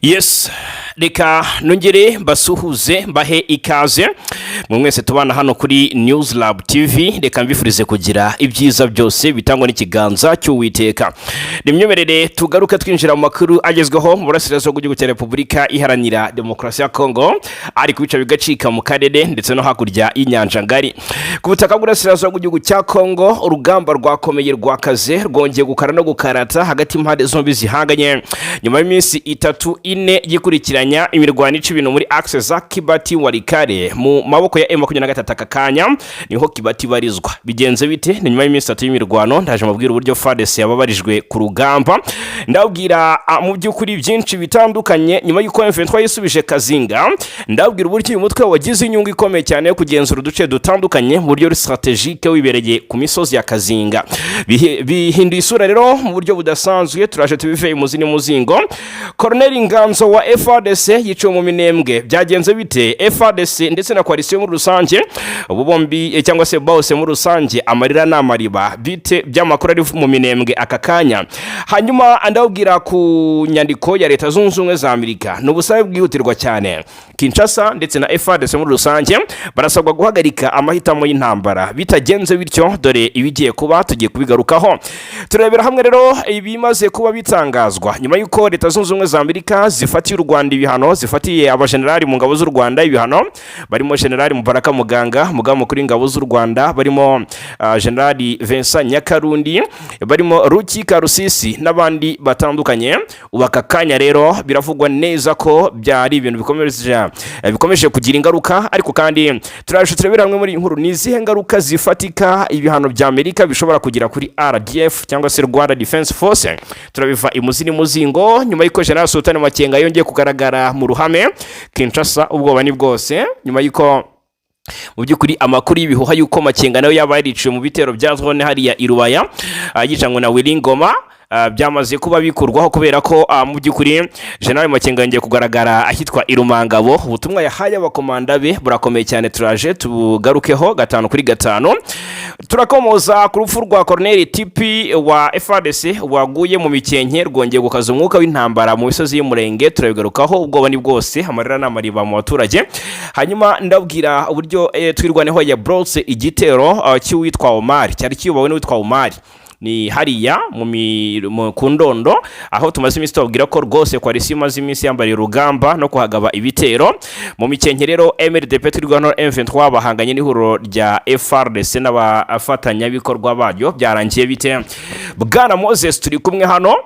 Yes, reka nongere basuhuze mbahe ikaze mwese tubana hano kuri News Lab TV. Reka mbifurize kugira ibyiza byose bitangwa n'ikiganza cy'Uwiteka. Nimyemerere tugaruka twinjira mu makuru agezweho mu burasirazuba bw'igihugu cya Repubulika Iharanira Demokarasi ya Kongo, ari kubica bigacika mu karere ndetse no hakurya y'inyanja ngari. Ku butaka bw'burasirazuba bw'igihugu cya Kongo, urugamba rwakomeye rwakaze rwongeye gukara no gukarata hagati impande zombi zihanganye nyuma y'iminsi 3-4 gikurikiranya imirwano ica ibintu muri axe za Kibati Walikale mu maboko ya M23 akakanya niho Kibati barizwa. Bigenze bite? Ni nyuma y'iminsi 3 y'imirwano ndaje mabwira uburyo FARDC yababarijwe ku rugamba, ndabwira mu by'ukuri byinshi bitandukanye nyuma y'uko M23 yisubije Kazinga, ndabwira uburyo uyu mutwe wagize inyungu ikomeye cyane yo kugenzura uduce dutandukanye mu buryo strategique wibereye ku misozi ya Kazinga. Bihinduye isura rero mu buryo budasanzwe, turaje tubive imuzini muzingo. Colonel Nganzo wa FARDC yiciwe mu Minembwe. Byagenze bite? FARDC ndetse na coalition muri rusange ubu bombi cyangwa se bose muri rusange amarira n'amariba bite by'amakuru ari mu Minembwe akakanya. Hanyuma ndabwira ku nyandiko ya Leta Zunze Ubumwe za Amerika n'ubusabe bwihutirwa cyane. Kinshasa ndetse na FARDC muri rusange barasabwa guhagarika amahitamo y'intambara. Bitagenze bityo dore ibigiye kuba tugiye kubigarukaho. Turebera hamwe rero ibimaze kuba bitangazwa nyuma y'uko Leta Zunze Ubumwe za Amerika zifatiye u Rwanda ibihano, zifatiye abajenerali mu ngabo z'u Rwanda ibihano, barimo General Mubaraka Muganga, mugaba mukuru w'ingabo z'u Rwanda, barimo General Vincent Nyakarundi, barimo Ruki Karusisi n'abandi batandukanye. Ubakakanya rero biravugwa neza ko byari ibintu bikomeje kugira ingaruka, ariko kandi turaje turebera hamwe muri inkuru nizihe ngaruka zifatika ibihano bya Amerika bishobora kugira kuri RDF cyangwa se Rwanda Defense Force. Turabiva imuzini muzingo nyuma y'uko General Sultan Makenga yongeye kugaragara mu ruhame Kinshasa, ubwoba ni bwose nyuma y'uko mu by'ukuri amakuru y'ibihuha y'uko Makenga nayo yaba yariciwe mu bitero bya drone hariya Irubaya yicanywe na Wilingoma byamaze kuba bikurwaho kubera ko mu by'ukuri General Makenga yongeye kugaragara ahitwa Irumangabo. Ubutumwa yahaye abakomanda be burakomeye cyane, turaje tugarukeho 5-5. Turakomoza ku rupfu rwa Colonel Tipi wa FARDC waguye mu mikenke, rwongeye gukaza umwuka w'intambara mu misozi y'umurenge. Turabigarukaho, ubwoba ni bwose, amarira n'amariba mu baturage. Hanyuma ndabwira uburyo twirwaneho ya Brose igitero cy'uwitwa Omar, cyari kiyobowe n'uwitwa Omar ni hariya mu Kundondo, aho tumaze iminsi tubabwira ko rwose coalition imaze iminsi yambariye urugamba no kuhagaba ibitero mu mikenke. Rero MRDP twirwano M23 bahanganye n'ihuriro rya FARDC n'abafatanyabikorwa baryo. Byarangiye bite? Bwana Moses turi kumwe hano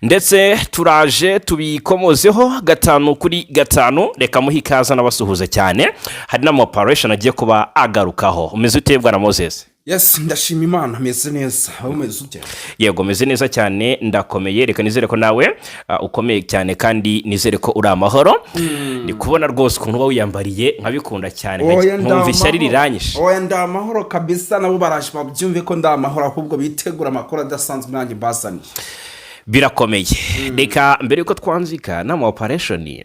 ndetse turaje tubikomozeho 5-5. Reka muhikaza n'abasuhuze cyane, hari na operation agiye kuba agarukaho. Umeze ute Bwana Moses? Yes, ndashima Imana, meze neza. Aho umeze ute? Yego meze neza cyane, ndakomeye. Reka nizere ko nawe ukomeye cyane kandi nizere ko uri amahoro. Ni kubona rwose ukuntu uba wiyambariye nkabikunda cyane, nkumva ishyari riranyishe. Oya ndamahoro kabisa, nabo baraje babyumve ko ndamahoro, ahubwo bitegura amakuru adasanzwe nanjye bazaniye. Birakomeye. Reka mbere yuko twanzika na operation,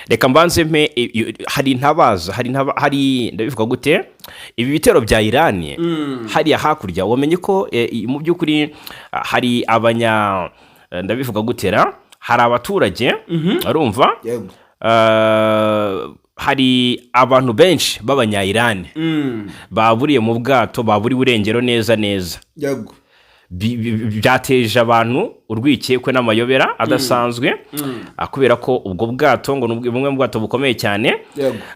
reka mbanze hari intabaza, hari ndabivuga gute ibi bitero bya Iran hari hakurya. Wamenye ko mu by'ukuri hari ndabivuga gutera, hari abaturage arumva hari abantu benshi b'abanya Iran baburiye mu bwato, baburi burengero neza. Yego. Byateje abantu urwikekwe n'amayobera adasanzwe kubera ko ubwo bwato ngo bumwe mu bwato bukomeye cyane.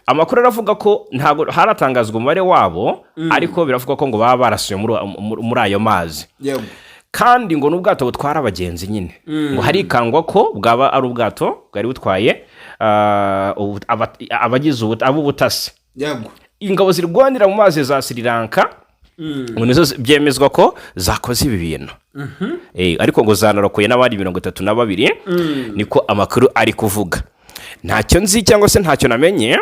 Amakuru aravuga ko ntago haratangazwa umubare wabo, ariko biravuga ko ngo baba barasuye muri ayo mazi. Kandi ngo n'ubwato butwara abagenzi nyine ngo hari ikangwa ko bwaba ari ubwato bwari butwaye abagize ubutasi. Ingabo zirwanira mu mazi za Sri Lanka ngo nizo byemezwa ko zakoze ibi bintu. Ariko ngo zanarokoye n'abandi 32 niko amakuru ari kuvuga. Ntacyo nzi cyangwa se ntacyo namenye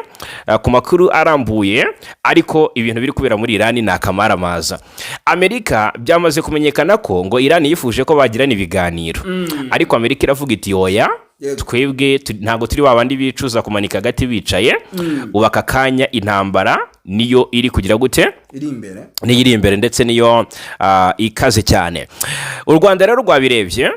ku makuru arambuye, ariko ibintu biri kubera muri Iran ni akamaramaza. Amerika byamaze kumenyekana ko ngo Iran yifuje ko bagirana ibiganiro, ariko Amerika iravuga iti oya, twebwe ntago turi babandi bicuza kumanika gati bicaye. Ubaka kanya intambara niyo iri kugira gute iri imbere ndetse niyo ikaze cyane. U Rwanda rero rwabirebye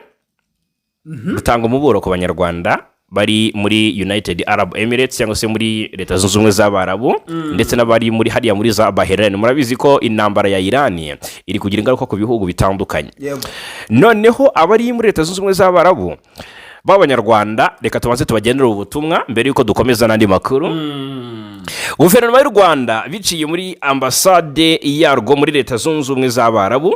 rutanga umuburo ku banyarwanda bari muri United Arab Emirates cyangwa se muri Leta Zunze Ubumwe z'Abarabu ndetse n'abari muri hariya muri za Bahrain. Murabizi ko intambara ya Iran iri kugira ingaruka ku bihugu bitandukanye. Noneho abari muri Leta Zunze Ubumwe z'Abarabu b'abanyarwanda, reka tubanze tubagenera ubutumwa mbere yuko dukomeza n'andi makuru. Guverinoma y'u Rwanda biciye muri ambasade yarwo muri Leta Zunze Ubumwe z'Abarabu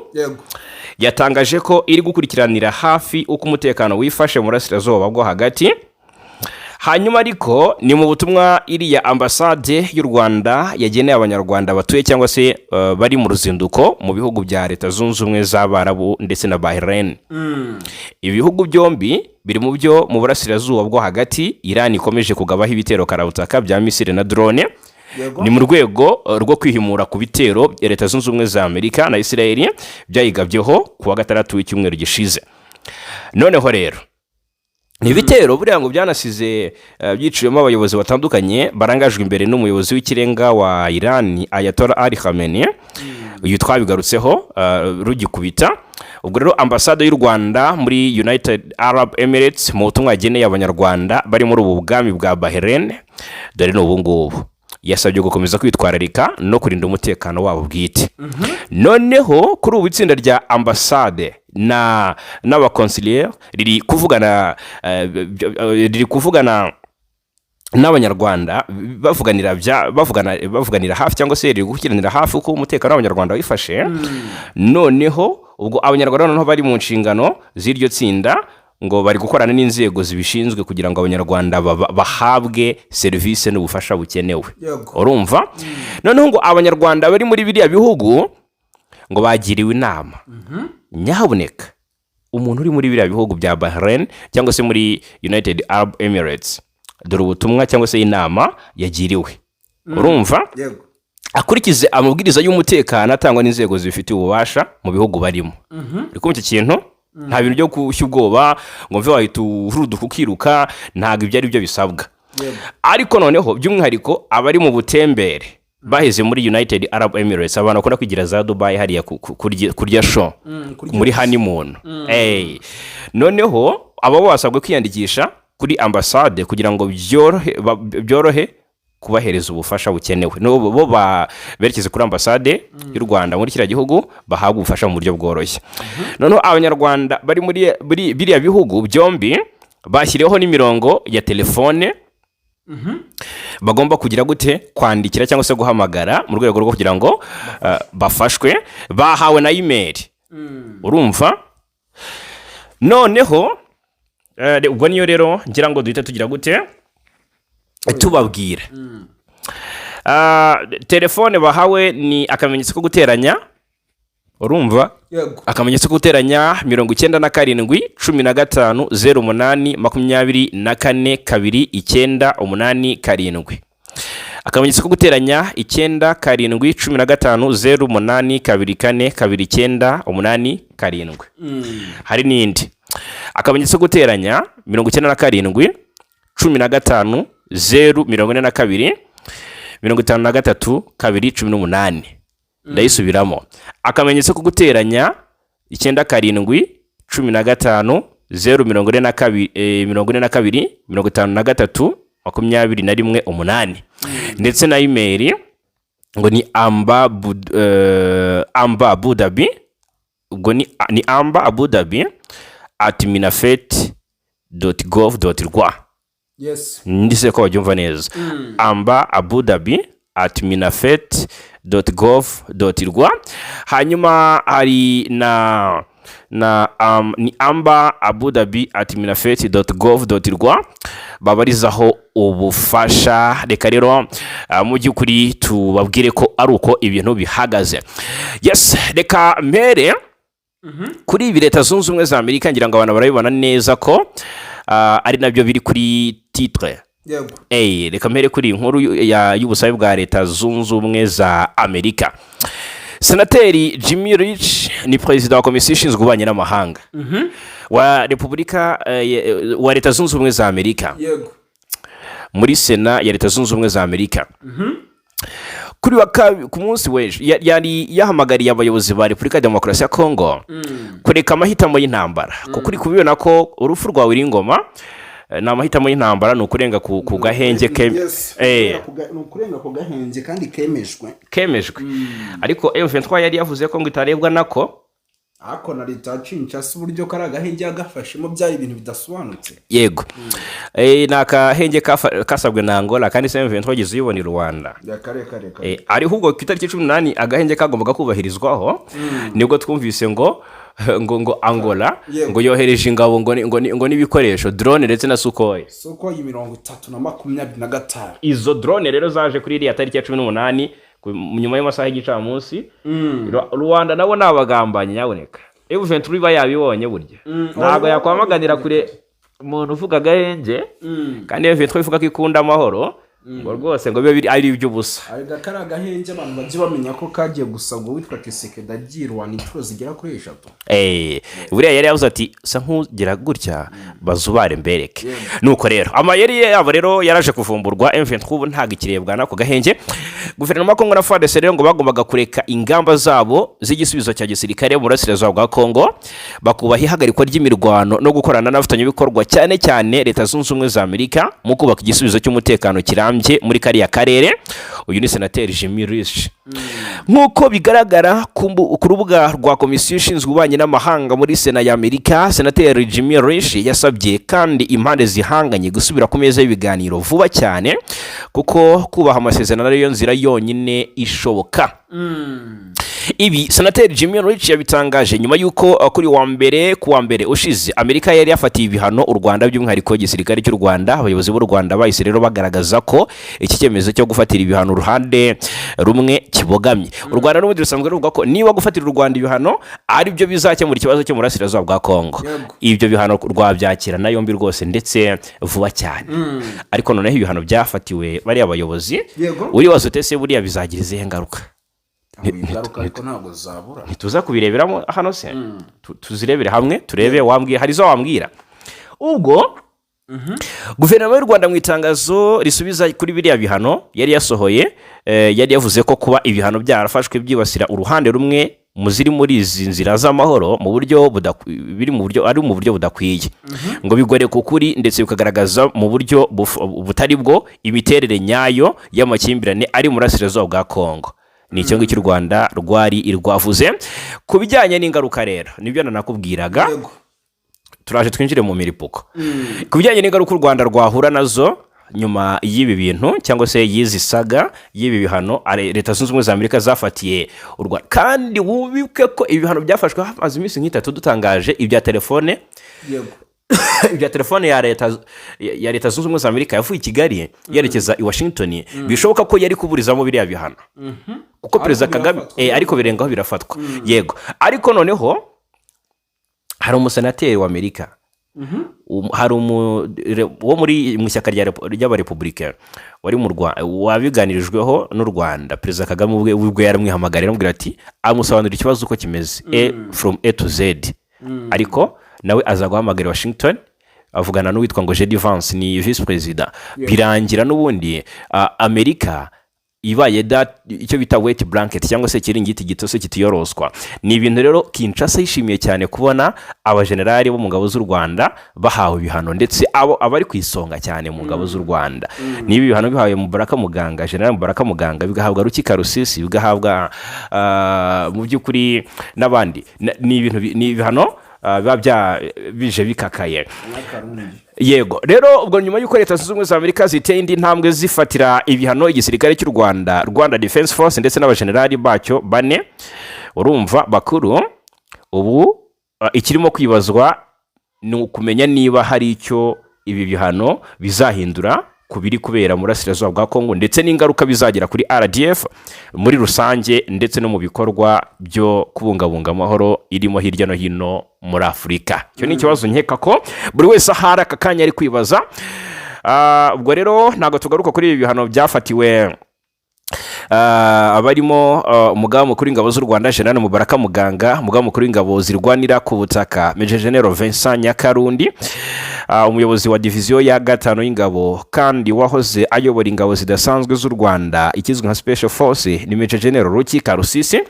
yatangaje ko iri gukurikiranira hafi uko umutekano wifashe mu burasirazuba bwo hagati. Hanyuma ariko ni mu butumwa iriya ambasade y'u Rwanda yageneye abanyarwanda batuye cyangwa se bari mu ruzinduko mu bihugu bya Leta Zunze Ubumwe z'Abarabu ndetse na Bahrain. Ibihugu byombi biri mu byo mu burasirazuba bwo hagati Iran ikomeje kugabaho ibitero karabutaka bya misile na drone. Ni mu rwego rwo kwihimura ku bitero Leta Zunze Ubumwe za Amerika na Israel byayigabyeho kuwa gatandatu w'icyumweru gishize. Noneho rero ni ibitero buriya ngo byanasize byiciyemo abayobozi batandukanye barangajwe imbere n'umuyobozi w'ikirenga wa Iran Ayatollah Ali Khamenei. Uyu twabigarutseho rugikubita. Ubwo rero ambasade y'u Rwanda muri United Arab Emirates mu butumwa yageneye abanyarwanda bari muri ubu bwami bwa Bahrain, dore n'ubu ngubu yasabye gukomeza kwitwararika no kurinda umutekano wabo bwite. Noneho kuri ubu itsinda rya ambasade n'abakonsiliere riri kuvugana n'abanyarwanda bavuganira hafi cyangwa se riri gukiranira hafi uko umutekano w'abanyarwanda wifashe. Noneho ubwo abanyarwanda noneho bari mu nshingano z'iryo tsinda ngo bari gukorana n'inzego zibishinzwe kugira ngo abanyarwanda bahabwe serivisi n'ubufasha bukenewe. Urumva? Noneho ngo abanyarwanda bari muri biriya bihugu ngo bagiriwe inama. Nyabuneka umuntu uri muri biriya bihugu bya Bahrain cyangwa se muri United Arab Emirates, dore ubutumwa cyangwa se inama yagiriwe. Urumva? Akurikize amabwiriza y'umutekano atangwa n'inzego zifite ububasha mu bihugu barimo. Uri kumva iki kintu? Nta bintu byo kushya ubwoba ngo mve wahita uruduka ukiruka, ntabwo ibyo ari byo bisabwa. Ariko noneho by'umwihariko abari mu butembere baheze muri United Arab Emirates, abantu bakunda kwigira za Dubai hariya kurya show muri honeymoon. Noneho abo basabwe kwiyandikisha kuri ambasade kugira ngo byorohe kubahereza ubufasha bukenewe. Bo berekeze kuri ambasade y'u Rwanda muri kiriya gihugu bahabwa ubufasha mu buryo bworoshye. Noneho abanyarwanda bari muri biriya bihugu byombi bashyiriyeho n'imirongo ya telefone bagomba kugira gute kwandikira cyangwa se guhamagara mu rwego rwo kugira ngo bafashwe. Bahawe na email. Urumva? Noneho ubwo niyo rero ngira ngo duhita tugira gute tubabwira. Telefone bahawe ni akamenyetso ko guteranya. Urumva? Akamenyetso ko guteranya 97 15 08 24 2 9 akamenyetso ko guteranya 9 7 15 08 24 2 9 hari n'indi akamenyetso ko guteranya 97 15 0 42 53 2 ndayisubiramo. Akamenyetso ko guteranya 9 7 15 0 42 53 21 ndetse na email ngo ni amba.abudabi ubwo ni amba.abudabi@minafet.gov.rw. Yes. Ndise ko wabyumva neza. amba.abudabi@minafet.gov.rw. Hanyuma hari ni amba.abudabi@minafet.gov.rw babarizaho ubufasha. Reka rero mu by'ukuri tubabwire ko ari uko ibintu bihagaze. Yes, reka mbere kuri ibi Leta Zunze Ubumwe za Amerika ngira ngo abantu barabibona neza ko ari nabyo biri kuri titre. Reka mbere kuri inkuru y'ubusabe bwa Leta Zunze Ubumwe za Amerika. Senateri Jimmy Rich ni perezida wa komisiyo ishinzwe ububanyi n'amahanga wa Repubulika wa Leta Zunze Ubumwe za Amerika muri Sena ya Leta Zunze Ubumwe za Amerika. ku munsi w'ejo yari yahamagariye abayobozi ba Repubulika ya Demokarasi ya Kongo kureka amahitamo y'intambara kuko uri kubibona ko urupfu rwa Wiringoma ni amahitamo y'intambara, ni ukurenga ku gahenge ni ukurenga ku gahenge kandi kemejwe ariko M23 yari yavuze ko ngo itarebwa nako ako na leta Kinshasa uburyo kari agahenge yagafashemo byari ibintu bidasobanutse. Yego ni akahenge kasabwe na Angola kandi M23 gize uyibona i Rwanda ari ahubwo ku itariki 18 agahenge kagombaga kubahirizwaho nibwo twumvise ngo Angola ngo yohereje ingabo ngo n'ibikoresho drone ndetse na Sukhoi 325. Izo drone rero zaje kuri iriya tariki ya 18 nyuma y'amasaha y'igicamunsi. Rwanda nabo nabagambanyi nyaboneka M23 iba yabibonye burya ntabwo yakwamaganira kure umuntu uvuga gahenge kandi M23 ivuga ko ikunda amahoro ngo rwose ngo bibe ari iby'ubusa. Arega kari agahenge abantu bajye bamenya ko kagiye gusabwa witwa Kisekedi agirwa n'inshuro zigera kuri 3. Buriya yari yavuze ati sa nk'ugira gutya bazubare mbereke. Nuko rero amayeri yabo rero yaraje kuvumburwa. M23 ntago ikirebwa nako gahenge. Guverinoma ya Kongo na FARDC rero ngo bagombaga kureka ingamba zabo z'igisubizo cya gisirikare mu burasirazuba bwa Kongo, bakubaha ihagarikwa ry'imirwano no gukorana n'abafatanyabikorwa cyane cyane Leta Zunze Ubumwe za Amerika mu kubaka igisubizo cy'umutekano kirambye muri kariya karere. Uyu ni Senateri Jimmy Risch. Nk'uko bigaragara ku rubuga rwa komisiyo ishinzwe ububanyi n'amahanga muri Sena ya Amerika, Senateri Jimmy Risch yasabye kandi impande zihanganye gusubira ku meza y'ibiganiro vuba cyane kuko kubaha amasezerano ariyo nzira yonyine ishoboka. Ibi Senateri Jimmy Risch yabitangaje nyuma yuko kuri wa mbere ushize Amerika yari yafatiye ibihano u Rwanda by'umwihariko gisirikare cy'u Rwanda. Abayobozi b'u Rwanda bahise rero bagaragaza ko iki cyemezo cyo gufatira ibihano uruhande rumwe kibogamye. U Rwanda n'ubundi rusanzwe ruvuga ko niba gufatira u Rwanda ibihano ari byo bizakemura ikibazo cyo mu burasirazuba bwa Kongo. Ibyo bihano rwabyakira na yombi rwose ndetse vuba cyane. Ariko noneho ibihano byafatiwe bari abayobozi uri wasutese buriya bizagira izihe ngaruka? Ntituza kubireberamo hano se tuzirebere hamwe turebe wambwira hari zo wambwira. Ubwo Guverinoma y'u Rwanda mu itangazo risubiza kuri biriya bihano yari yasohoye yari yavuze ko kuba ibihano byarafashwe byibasira uruhande rumwe muziri muri izi nzira z'amahoro mu buryo mu buryo budakwiye ngo bigore kukuri ndetse bikagaragaza mu buryo butari bwo imiterere nyayo y'amakimbirane ari mu burasirazuba bwa Kongo. Ni icyo ngicyo u Rwanda rwavuze ku bijyanye n'ingaruka rero nibyo nanakubwiraga. Turaje twinjire mu miripuko ku bijyanye n'ingaruka u Rwanda rwahura nazo nyuma y'ibi bintu cyangwa se yizi saga y'ibi bihano Leta Zunze Ubumwe za Amerika zafatiye u Rwanda. Kandi wubike ko ibihano byafashwe hafi iminsi nk'itatu dutangaje ibya telefone ibya telefone ya Leta Zunze Ubumwe za Amerika yavuye i Kigali yerekeza i Washington. Bishoboka ko yari kuburizamo biriya bihano kuko Perezida Kagame ariko birengaho birafatwa. Yego ariko noneho hari umusenateri wa Amerika hari wo muri mu ishyaka ry'abarepublicain wari mu Rwanda wabiganirijweho n'u Rwanda. Perezida Kagame ubwo yaramwihamagarira amubwira ati amusobanurira ikibazo uko kimeze from A to Z. Ariko nawe aza guhamagara Washington avugana n'uwitwa ngo J.D. Vance ni vice president. Birangira n'ubundi Amerika ibaye icyo bita wet blanket cyangwa se kiringiti gitose kitiyoroswa. Ni ibintu rero Kinshasa yishimiye cyane kubona abajenerali bo mu ngabo z'u Rwanda bahawe ibihano ndetse abari kwisonga cyane mu ngabo z'u Rwanda. Nibi bihano bihawe Mubaraka Muganga, General Mubaraka Muganga, bigahabwa Rukika Rusisi, bigahabwa mu by'ukuri n'abandi. Ni ibihano biba bije bikakaye. Yego rero ubwo nyuma y'uko Leta Zunze Ubumwe za Amerika ziteye indi ntambwe zifatira ibihano igisirikare cy'u Rwanda, Rwanda Defense Force ndetse n'abajenerali bacyo bane urumva bakuru, ubu ikirimo kwibazwa ni ukumenya niba hari icyo ibi bihano bizahindura kubiri kubera mu burasirazuba bwa Kongo ndetse n'ingaruka bizagira kuri RDF muri rusange ndetse no mu bikorwa byo kubungabunga amahoro irimo hirya no hino muri Afurika. Cyo ni ikibazo nkeka ko buri wese ahari aka kanya ari kwibaza. Ubwo rero ntago tugaruka kuri ibi bihano byafatiwe abarimo umugaba mukuru w'ingabo z'u Rwanda General Mubaraka Muganga, umugaba mukuru w'ingabo zirwanira ku butaka Major General Vincent Nyakarundi, umuyobozi wa diviziyo ya gatanu y'ingabo kandi wahoze ayobora ingabo zidasanzwe z'u Rwanda ikizwe nka Special Force ni Major General Ruki Karusisi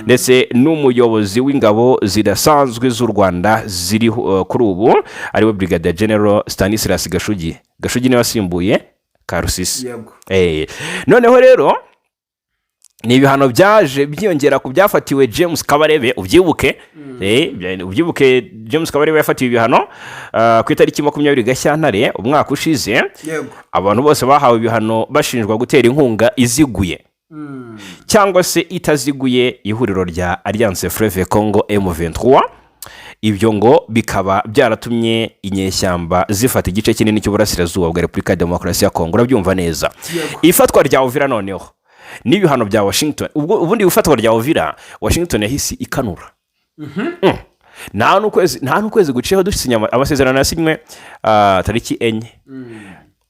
ndetse n'umuyobozi w'ingabo zidasanzwe z'u Rwanda ziri kuri ubu ariwe Brigadier General Stanislas Gashugi niwe wasimbuye Karusisi. Noneho rero ni ibihano byaje byiyongera ku byafatiwe James Kabarebe ubyibuke James Kabarebe yafatiwe ibihano ku itariki 20 Gashyantare umwaka ushize. Abantu bose bahawe ibihano bashinjwa gutera inkunga iziguye cyangwa se itaziguye ihuriro rya Alliance Fleuve Congo M23. Ibyo ngo bikaba byaratumye inyeshyamba zifata igice kinini cy'uburasirazuba bwa Repubulika ya Demokarasi ya Kongo. Urabyumva neza. Ifatwa rya Uvira noneho n'ibihano bya Washington. Ubundi ifatwa rya Uvira Washington yahise ikanura. Nta n'ukwezi guciyeho dusinya amasezerano yasinywe tariki 4.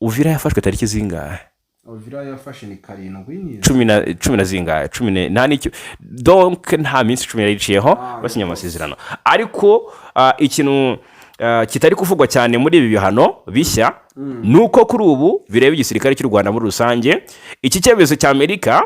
Uvira yafashwe tariki zingahe? Uvira yafashe ni 7 10 na zingahe 10 nta nicyo donc nta minsi 10 yariciyeho basinya amasezerano. Ariko ikintu kitari kuvugwa cyane muri ibi bihano bishya nuko kuri ubu bireba igisirikare cy'u Rwanda muri rusange. Iki cyemezo cya Amerika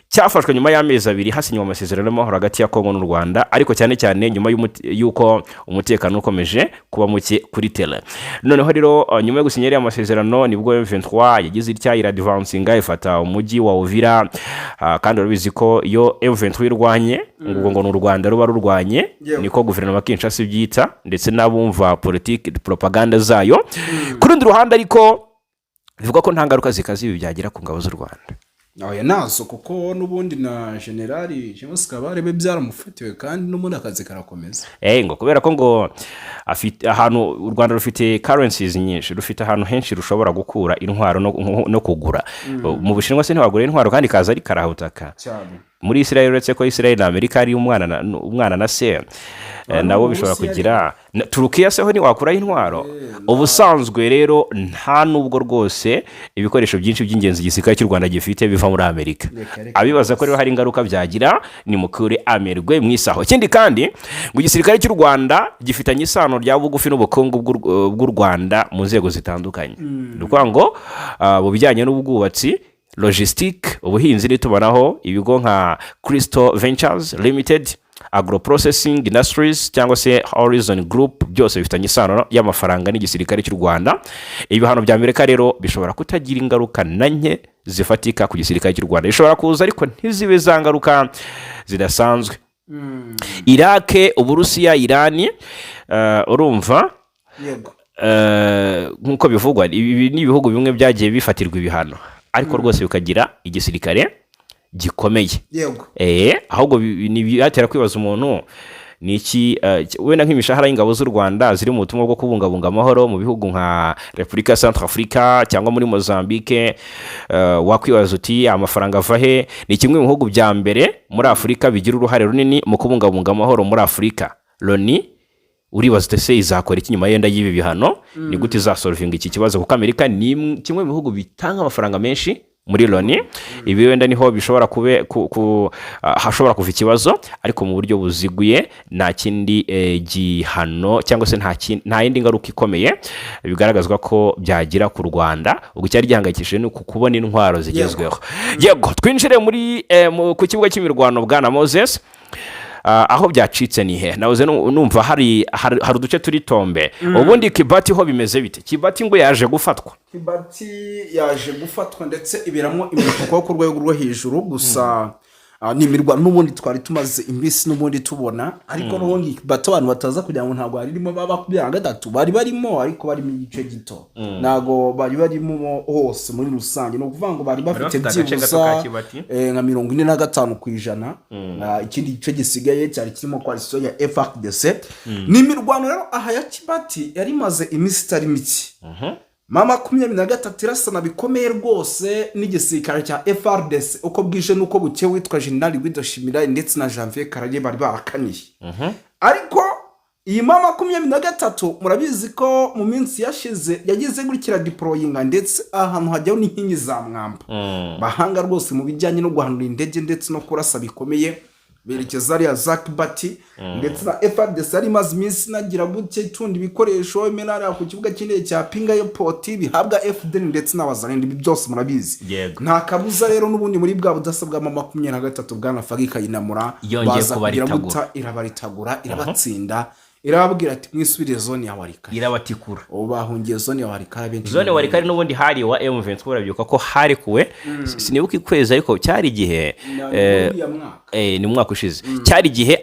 cyafashwe nyuma y'amezi 2 hasinywa amasezerano y'amahoro hagati ya Kongo n'u Rwanda, ariko cyane cyane nyuma y'uko umutekano ukomeje kuba muke kuri tele. Noneho rero nyuma yo gusinyira amasezerano nibwo M23 yagize itya iradvancinga ifata umujyi wa Uvira, kandi urabizi ko iyo M23 irwanye ngo n'u Rwanda ruba rurwanye niko guverinoma Kinshasa ibyita, ndetse n'abumva politique propaganda zayo. Ku rundi ruhande ariko bivuga ko nta ngaruka zikazi byagira ku ngabo z'u Rwanda. Nazo kuko n'ubundi na generali James Kabarebe byaramufatiwe kandi n'ubundi akazi karakomeza. Ngo kubera ko ngo afite ahantu u Rwanda rufite currencies nyinshi, rufite ahantu henshi rushobora gukura intwaro no kugura. Mu Bushinwa se ntibagura intwaro kandi kaza ari karahutaka cyane. Muri Israel uretse ko Israel na Amerika ari umwana na se nabo bishobora kugira Turukiya se ho ni wakura intwaro. Ubusanzwe rero nta nubwo rwose ibikoresho byinshi by'ingenzi igisirikare cy'u Rwanda gifite biva muri Amerika. Abibaza ko rero hari ingaruka byagira ni mukure amerwe mwisaho. Ikindi kandi ngo igisirikare cy'u Rwanda gifitanye isano rya bugufi n'ubukungu bw'u Rwanda mu nzego zitandukanye. Nuko ngo mu bijyanye n'ubwubatsi, logistique, ubuhinzi n'itumanaho, ibigo nka Crystal Ventures Limited, Agro Processing Industries cyangwa se Horizon Group byose bifitanye isano y'amafaranga n'igisirikare cy'u Rwanda. Ibihano bya Amerika rero bishobora kutagira ingaruka nanke zifatika ku gisirikare cy'u Rwanda. Bishobora kuza ariko ntizibe za ngaruka zidasanzwe. Iraq, Uburusiya, Irani, urumva nkuko bivugwa ibi ni ibihugu bimwe byagiye bifatirwa ibihano, ariko rwose bikagira igisirikare gikomeye. Ahubwo byatera kwibaza umuntu ni iki wenda nk'imishahara y'ingabo z'u Rwanda ziri mu butumwa bwo kubungabunga amahoro mu bihugu nka Repubulika ya Centrafrica cyangwa muri Mozambique. Wakwibaza uti amafaranga ava he? Ni kimwe mu bihugu bya mbere muri Afurika bigira uruhare runini mu kubungabunga amahoro muri Afurika. Loni uribaza ute izakora iki nyuma yenda y'ibi bihano? Ni gute izasolvinga iki kibazo? Kuko Amerika ni kimwe mu bihugu bitanga amafaranga menshi muri Loni. Ibi wenda niho bishobora hashobora kuva ikibazo, ariko mu buryo buziguye nta kindi gihano cyangwa se nta yindi ngaruka ikomeye bigaragazwa ko byagira ku Rwanda. Ubwo cyari gihangayikishije ni kubona intwaro zigezweho. Yego twinjire ku kibuga cy'imirwano bwana Moses. Aho byacitse ni he? Navuze numva hari uduce turi Tombe. Ubundi Kibati ho bimeze bite? Kibati ngo yaje gufatwa. Kibati yaje gufatwa ndetse ibiramo imituko ku rwego rwo hejuru gusa nimirwa n'ubundi twari tumaze imbisi n'ubundi tubona, ariko n'ubundi bato abantu bataza kugira ngo ntabwo harimo baba kubyanga gatatu bari barimo, ariko bari mu gice gito nago bari barimo hose muri rusange. No kuvuga ngo bari bafite byibuza nka 45%. Ikindi gice gisigaye cyari kirimo coalition ya FARDC. Nimirwano rero aha ya Kibati yari maze imisi itari miki. Mama 23 irasana bikomeye rwose n'igisirikare cya FARDC uko bwije nuko buke witwa General Widoshimira ndetse na Janvier Karage bari barakaniye. Ariko iyi mama 23 murabizi ko mu minsi yashize yagize gurikira deployinga ndetse ahantu hajyaho n'inkingi za mwamba. Bahanga rwose mu bijyanye no guhanura indege ndetse no kurasa bikomeye berekeza ariya za Kibati ndetse na FARDC yari imaze iminsi inagira gutya itunda ibikoresho imena hariya ku kibuga cy'indege cya Pinga Airport bihabwa FDL ndetse n'abazarenda. Ibi byose murabizi, nta kabuza rero n'ubundi muri bwa budasa bwa 23 bwana Fagi Kayinamura baza kugira guta irabaritagura irabatsinda irababwira ati mwisubire zone ya Warikare irabatikura bahungiye zone ya Warikare benshi zone Warikare n'ubundi hari wa M23 urabyuka ko hari kuwe sinibuka ikwezi ariko cyari gihe ni mwaka ushize cyari gihe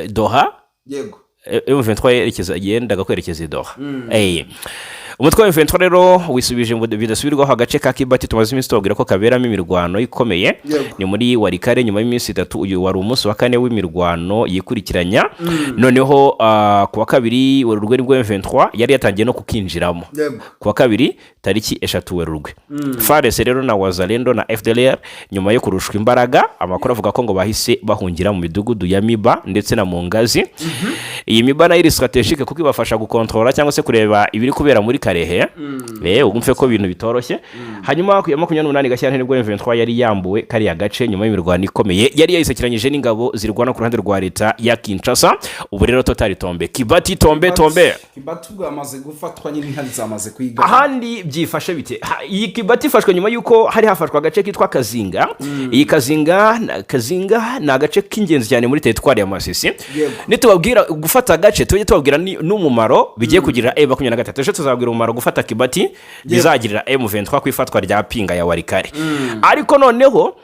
Doha yego M23 yerekeza yendaga kwerekeza Doha umutwe wa M23 rero wisubije ngo bidasubirwaho agace ka Kibati tumaze iminsi tubabwira ko kaberamo imirwano ikomeye ni muri Warikare nyuma y'iminsi 3 uyu wari umunsi wa kane w'imirwano yikurikiranya noneho ku wa kabiri Werurwe nibwo M23 yari yatangiye no kukinjiramo ku wa kabiri tariki 3 Werurwe FARDC rero na Wazalendo na FDLR nyuma yo kurushwa imbaraga amakuru avuga ko ngo bahise bahungira mu midugudu ya Miba ndetse na Mungazi iyi Miba nayo iri strategique kuko ibafasha gukontrola cyangwa se kureba ibiri kubera muri Karehe ugumfe ko ibintu bitoroshye hanyuma ya 28 Gashyantare nibwo M23 yari yambuwe kari ya gace nyuma y'imirwano ikomeye yari yayisekiranyije n'ingabo zirwana ku ruhande rwa leta ya Kinshasa ubu rero totali tombe Kibati tombe Kibati bwamaze gufatwa nyine intari zamaze kwiga ahandi byifashe bite iyi Kibati ifashwe nyuma yuko hari hafashwa agace kitwa Kazinga iyi Kazinga na agace k'ingenzi cyane muri territoire ya Masisi nitubabwira gufata agace tujye tubabwira n'umumaro bigiye kugira E23 ejo tuzabwira umumaro gufata Kibati bizagirira M23 kwifatwa rya Pinga ya Warikare ariko noneho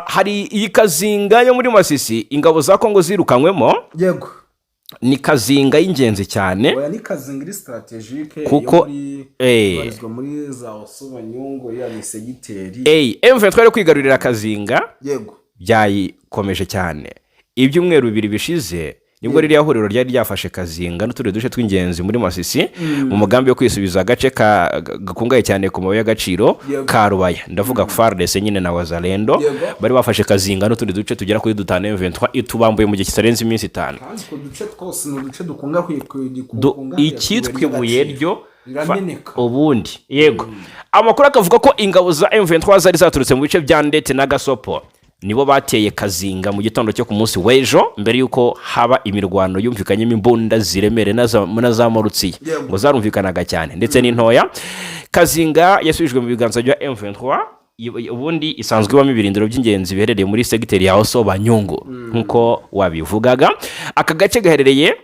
hari iyi Kazinga yo muri Masisi ingabo za Kongo zirukanywemo yego ni Kazinga y'ingenzi cyane oya ni Kazinga iri strategique kuko barizwa muri za Osobanyungo ya Misegiteri M23 rero kwigarurira Kazinga yego byayikomeje cyane ibyumweru 2 bishize nibwo riri yahuriro ryari ryafashe Kazinga n'uturere duce tw'ingenzi muri Masisi mu mugambi wo kwisubiza agace gakungaye cyane ku mabuye y'agaciro ka Rubaya ndavuga FARDC nyine na Wazalendo bari bafashe Kazinga n'utundi duce tugera kuri 5 M23 itubambuye mu gihe kitarenze iminsi 5 kandi ko duce twose n'uduce dukunga ikitwe buye ryo ubundi yego amakuru akavuga ko ingabo za M23 zari zaturutse mu bice bya Ndete na Gasopo nibo bateye Kazinga mu gitondo cyo ku munsi w'ejo mbere yuko haba imirwano yumvikanyemo imbunda ziremere na za Marutsiye ngo zarumvikanaga cyane ndetse n'intoya Kazinga yasubijwe mu biganza bya M23 ubundi isanzwe ibamo ibirindiro by'ingenzi biherereye muri segiteri ya Osobanyungo nkuko wabivugaga aka gace gaherereye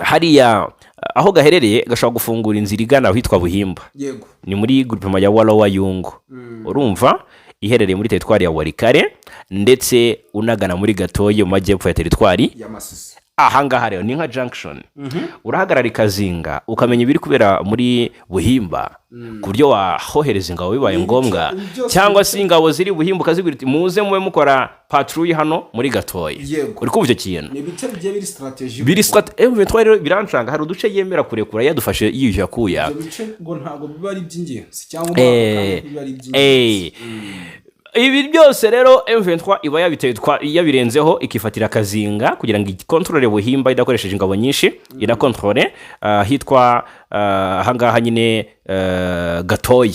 hariya aho gaherereye gashobora gufungura inzira igana ahitwa Buhimba ni muri groupement ya Walowayungo urumva iherereye muri territoire ya Warikare ndetse unagana muri Gatoye mu majyepfo ya territoire ya Masisi ahangaha rero ni nka junction urahagarara Kazinga ukamenya ibiri kubera muri Buhimba ku buryo wahohereza ingabo bibaye ngombwa cyangwa se ingabo ziri Buhimba ukazibwira ati muze mube mukora patrouille hano muri Gatoye uri kumva icyo kintu ni bice bigiye biri strategy M23 rero birancanga hari uduce yemera kurekura yadufashe yiyushya kuya ibyo bice ngo ntago biba ari by'ingenzi cyangwa biba ari by'ingenzi ibi byose rero M23 iba yabirenzeho ikifatira Kazinga kugira ngo ikontrole Buhimba idakoresheje ingabo nyinshi irakontrole hitwa ahangaha nyine Gatoye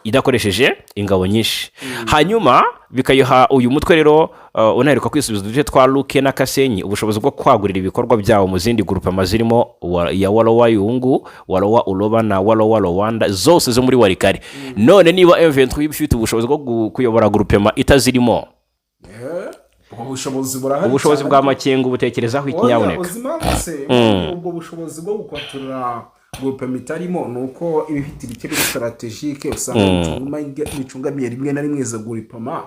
idakoresheje ingabo nyinshi hanyuma bikayiha uyu mutwe rero unaheruka kwisubiza uduce twa Luke na Kasenyi ubushobozi bwo kwagurira ibikorwa byawo mu zindi groupe amazirimo ya Walowayungu Walowa Uloba na Walowa Rwanda zose zo muri Warikare none niba M23 ifite ubushobozi bwo kuyobora groupement itazirimo ubushobozi bwa Makengo butekerezaho ikinyaboneka ubwo bushobozi bwo gukontorora groupement itarimo nuko ibifite ibikeri strategique usanga micungamiye rimwe na rimwe za groupement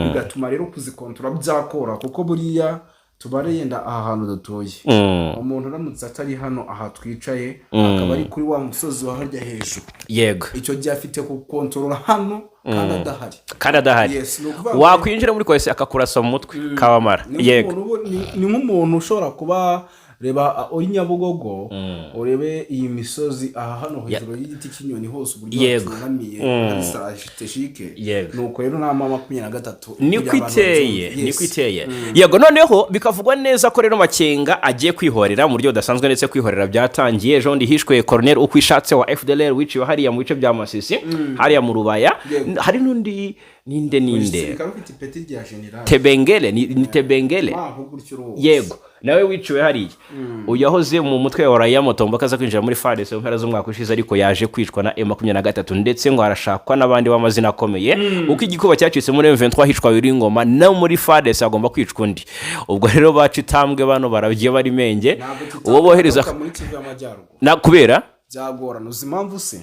bigatuma rero kuzikontora byakora kuko buriya tubareyenda aha hantu dutoye umuntu uramutse atari hano aha twicaye akaba ari kuri wa musozi wa harya hejuru yego icyo gihe afite kukontorora hano kandi adahari wakwinjira muri kwese akakurasa mu mutwe kabamara yego ni nk'umuntu ushobora kuba reba uri Nyabugogo urebe iyi misozi aha hano hejuru y'igiti cy'inyoni hose uburyo cyunamiye strategique nuko rero na 23 nikwiteye yego noneho bikavugwa neza ko rero Makenga agiye kwihorera mu buryo udasanzwe ndetse kwihorera byatangiye ejo ndi hishwe Colonel ukwishatse wa FDLR wiciwe hariya mu bice bya Masisi hariya mu Rubaya hari n'undi ninde umusirikare ufite ipeti rya general Tebengele ni Tebengele yego nawe wiciwe hariya uyu yahoze mu mutwe wa Raia Motombo akaza kwinjira muri FARDC mu mpera z'umwaka ushize ariko yaje kwicwa na M23 ndetse ngo arashakwa n'abandi b'amazina akomeye uko igikuba cyacitse muri M23 hicwa Wiringoma no muri FARDC agomba kwicwa undi ubwo rero baca itambwe bano baragiye bari menge uwo bohereza na kubera byagorana uzi impamvu se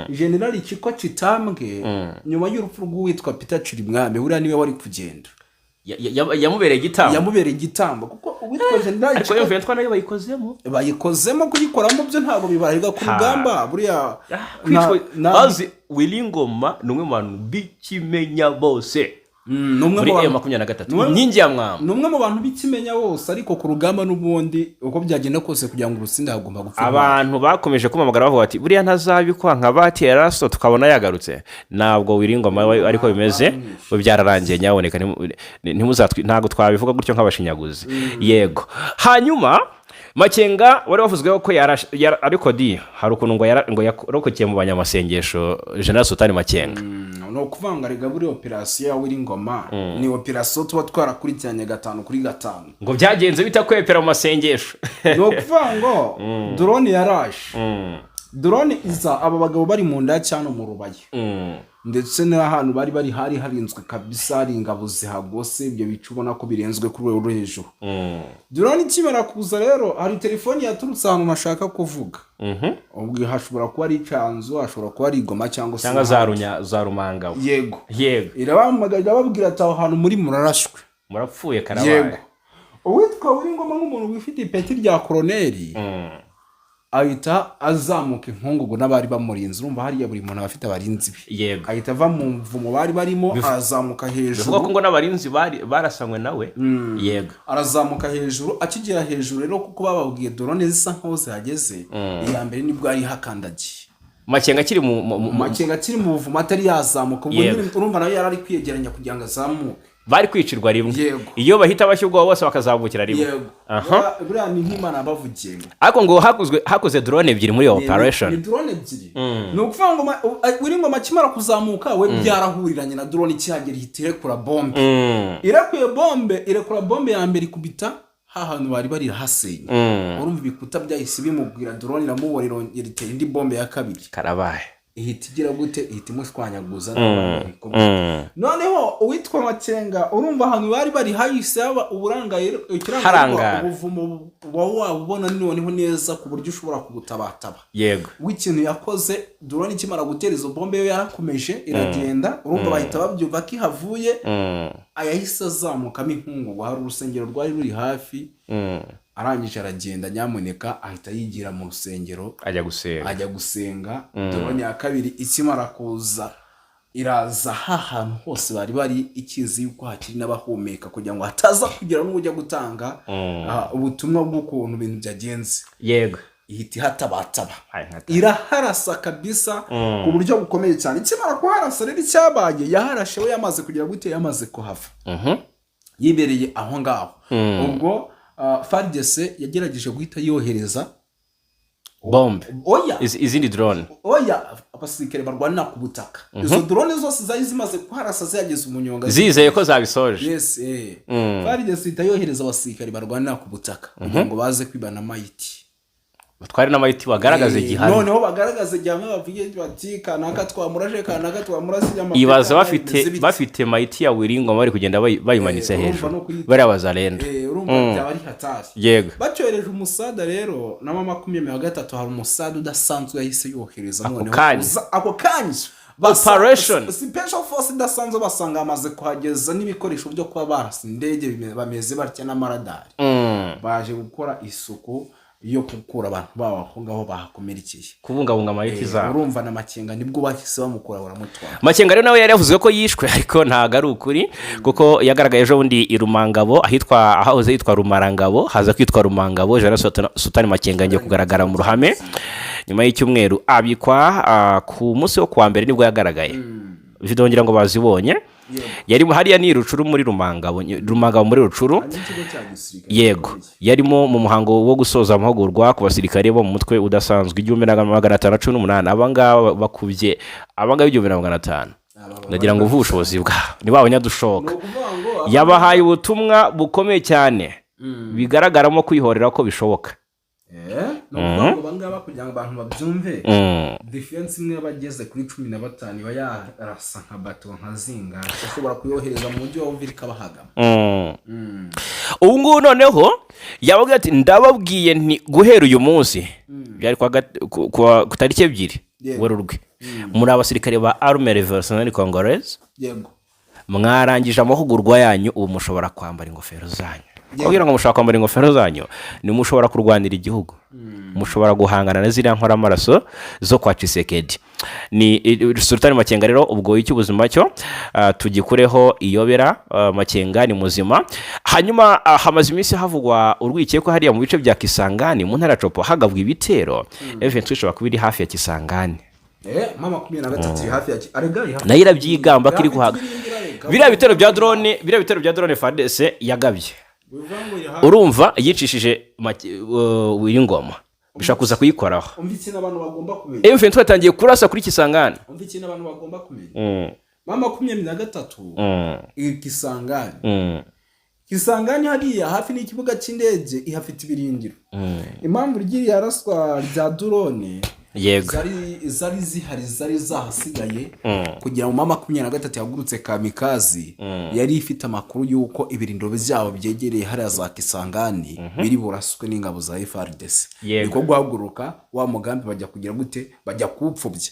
generali Chiko Chitambwe nyuma y'urupfu rw'uwitwa Peter Chirimwami uriya niwe wari kugenda yamubereye igitambo kuko uwitwa generali ariko iyo ventwa nayo bayikozemo kuyikoramo byo ntabwo bibarega ku rugamba buriya azi Wiringoma numwe mu bantu bikimenya bose muri M23 inkingi ya mwamba numwe mu bantu bikimenya bose ariko ku rugamba n'ubundi uko byagenda kose kugira ngo urusinde hagomba gupfa abantu bakomeje kumamagara bavuga ati buriya ntazabikwa nka batera raso tukabona yagarutse ntabwo Wiringoma ariko bimeze byararangiye nyaboneka ntago twabivuga gutyo nk'abashinyaguzi yego hanyuma Makenga wari wavuzweho ko ariko hari ukuntu ngo yarokokeye mu banyamasengesho General Sultan Makenga no kuvanga rega buri operation ya Wiringoma ni operation tuba twarakurikiranye 5 kuri 5 ngo byagenze bitakwepera mu masengesho no kuvango drone yaraje drone iza aba bagabo bari mu nda cyane mu rubaye ndetse n'ahantu bari harinzwe kabisa ari ingabo zihagose ibyo bicubona ko birenzwe kuri rwego hejuru drone ikimara kuza rero hari telefone yaturutse ahantu nashaka kuvuga ubwo hashobora kuba ari Canzo hashobora kuba ari Goma cyangwa za Rumangabo yego irabamagaga babwira ati aho hantu muri murarashwe murapfuye karabaye uwitwa Wiringoma nk'umuntu wifite ipeti rya koloneli ahita azamuka inkungugu n'abari bamurinze urumva hariya buri muntu afite abarinzi yego ahita ava mu mvumo bari barimo azamuka hejuru bivuga ko ngo n'abarinzi barasanywe nawe yego arazamuka hejuru akigera hejuru rero kuko bababwiye drone zisa nkaho zihageze iya mbere nibwo ari hakandagiye Makenga kiri mu buvumo atari yazamuka ubwo urumva nawe yarari kwiyegeranya kugira ngo azamuke bari kwicirwa rimwe iyo bahita bashyirwa bose bakazamukira rimwe buriya ni nk'Imana bavugiye ariko ngo hakoze drone ebyiri muri operation ni drone ebyiri ni ukuvuga ngo Wiringoma akimara kuzamuka we byarahuriranye na drone ikihagera ihita irekura bombe ya mbere ikubita hahantu bari hasenye urumva ibikuta byahise bimubwira drone iramubora irongera itera indi bombe ya kabiri karabaye ihita igira gute ihita imushwanyaguza noneho uwitwa Makenga urumva ahantu bari hahise haba uburangayiro ikiranga ubuvumo wabubona noneho neza ku buryo ushobora kubutabataba yego w'ikintu yakoze drone ikimara gutera izo bombe yo yarakomeje iragenda urumva bahita babyumva ko ihavuye ayahise azamukamo inkungu hari urusengero rwari ruri hafi arangije aragenda nyamuneka ahita yigira mu rusengero ajya gusenga drone ya kabiri ikimara kuza iraza hahantu hose bari ikizi yuko hakiri n'abahumeka kugira ngo hataza kugira n'ujya gutanga ubutumwa bw'ukuntu ibintu byagenze yego ihita hatabataba iraharasa kabisa ku buryo bukomeye cyane ikimara kuharasa rero icyabaye yaharashe we yamaze kugira gute yamaze kuhava yibereye aho ngaho ubwo FARDC yagerageje guhita yohereza bombe izindi drone abasirikare barwanira ku butaka izo drone zose zari zimaze kuharasa zageze umunyonga zizeye ko zabisoje yes FARDC itayohereza abasirikare barwanira ku butaka kugira ngo baze kwibana mayiti batware n'amayiti bagaragaze gihano noneho bagaragaze gihano bavuye bati kanaka twamuraje kanaka twamurasi y'amavuta ibaza bafite mayiti ya Wiringoma bari kugenda bayimanitse hejuru bari abazalendo urumva byabari hatari yego bacyohereje umusada rero na 23 hari umusada udasanzwe yahise yohereza noneho ako kanya operation special force idasanzwe basanga amaze kuhageza n'ibikoresho byo kuba barasa indege bameze batya n'amaradari baje gukora isuku iyo gukura abantu baho aho ngaho bahakomerekeye kubungabunga amayiti zabo urumva na Makenga nibwo bahise bamukura baramutwara Makenga rero nawe yari yavuze ko yishwe ariko ntago ari ukuri kuko yagaragaye ejo bundi irumangabo ahahoze yitwa Rumarangabo haza kwitwa Rumangabo General Sultan Makenga ngiye kugaragara mu ruhame nyuma y'icyumweru abikwa ku munsi wo kuwa mbere nibwo yagaragaye vidongera ngo bazibonye yari hariya ni Rucuru muri Rumangabo muri Rucuru yego yarimo mu muhango wo gusoza amahugurwa ku basirikare bo mu mutwe udasanzwe 1518 abangaba bakubye 1500 ndagira ngo uvuge ubushobozi bwawe niba abanyadushoka yabahaye ubutumwa bukomeye cyane bigaragaramo kwihorera ko bishoboka. ni ukuvuga ngo bangaba kugira ngo abantu babyumve defense imwe y'abageze kuri 15 iba yarasa nka bato nka zinga ashobora kuyohereza mu buryo wumvira ikabahagama. Ubu ngubu noneho yavuga ati ndababwiye nti guhera uyu munsi byari ku tariki 2 Werurwe muri abasirikare ba Armée Révolutionnaire Congolaise mwarangije amahugurwa yanyu, ubu mushobora kwambara ingofero zanyu. Kugira ngo mushaka kwambara ingofero zanyu ni mushobora kurwanira igihugu, mushobora guhangana na ziriya nkoramaraso zo kwa Tshisekedi. Ni Sultan Makenga rero ubwo icy'ubuzima cyo tugikureho iyobera. Makenga ni muzima. Hanyuma hamaze iminsi havugwa urwikeko hariya mu bice bya Kisangani mu ntara Copo hagabwa ibitero event ishobora kuba iri hafi ya Kisangani. Mama 23 hafi ya arega nayo irabyigamba kiri guhaga biriya bitero bya drone FARDC yagabye. Urumva yicishije Wiringoma bishaka kuza kuyikoraho. Umvitse n'abantu bagomba kumenya M23 yatangiye kurasa kuri Kisangani. Umvitse n'abantu bagomba kumenya Mama 23 Kisangani. Kisangani hariya hafi n'ikibuga cy'indege ihafite ibirindiro. Impamvu ryiri yaraswa rya drone yego zari zihari zari zahasigaye kugira ngo Mama 23 yagurutse kamikazi yari ifite amakuru yuko ibirindiro byabo byegereye hariya za Kisangani biri buraswe n'ingabo za FARDC. Niko guhaguruka wa mugambi bajya kugira gute bajya kupfubye.